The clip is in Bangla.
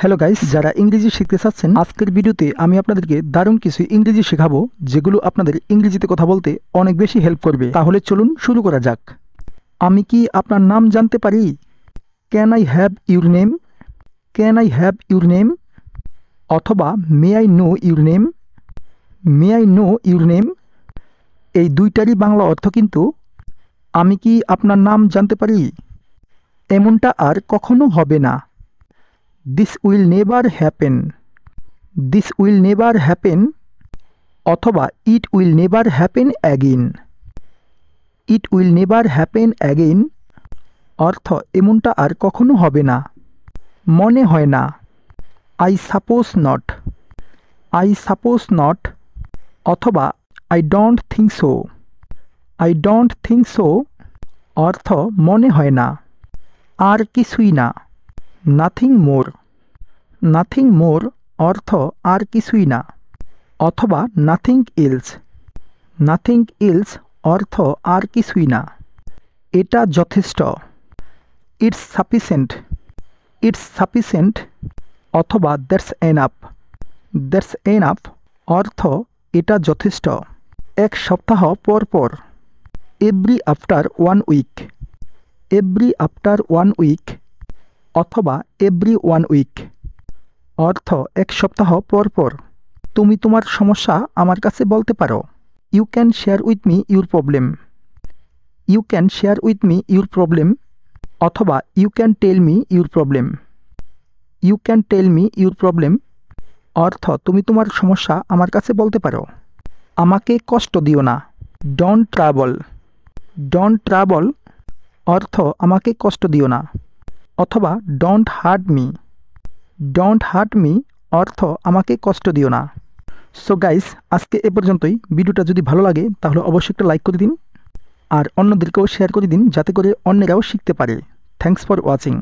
হ্যালো গাইস, যারা ইংরেজি শিখতে চাচ্ছেন আজকের ভিডিওতে আমি আপনাদেরকে দারুণ কিছু ইংরেজি শেখাবো যেগুলো আপনাদের ইংরেজিতে কথা বলতে অনেক বেশি হেল্প করবে। তাহলে চলুন শুরু করা যাক। আমি কি আপনার নাম জানতে পারি? Can I have your name? Can I have your name? অথবা may I know your name? May I know your name? এই দুইটারই বাংলা অর্থ কিন্তু আমি কি আপনার নাম জানতে পারি। এমনটা আর কখনো হবে না। This will never happen. This will never happen. অথবা it will never happen again. It will never happen again. অর্থ এমনটা আর কখনো হবে না। মনে হয় না। I suppose not. I suppose not. অথবা I don't think so. I don't think so. অর্থ মনে হয় না। আর কিছুই না। Nothing more. নাথিং মোর অর্থ আর কিছুই না। অথবা নাথিং এলস। নাথিং এলস অর্থ আর কিছুই না। এটা যথেষ্ট। It's sufficient. ইটস সাফিসিয়েন্ট অথবা দ্যাটস এনাফ। দ্যাটস এনাফ অর্থ এটা যথেষ্ট। এক সপ্তাহ পর পর। Every after 1 week. Every after 1 week অথবা এভরি 1 উইক অর্থ এক সপ্তাহ পর পর। তুমি তোমার সমস্যা আমার কাছে বলতে পারো। You can share with me your problem. You can share with me your problem অথবা you can tell me your problem. You can tell me your problem অর্থ তুমি তোমার সমস্যা আমার কাছে বলতে পারো। আমাকে কষ্ট দিও না। Don't trouble. ডোন্ট ট্রাবল অর্থ আমাকে কষ্ট দিও না। অথবা don't hurt me. Don't hurt me অর্থ আমাকে কষ্ট দিও না। সো গাইস, আজকে এ পর্যন্তই। ভিডিওটা যদি ভালো লাগে তাহলে অবশ্যই একটা লাইক করে দিন আর অন্যদেরকেও শেয়ার করে দিন যাতে করে অন্যরাও শিখতে পারে। Thanks for watching.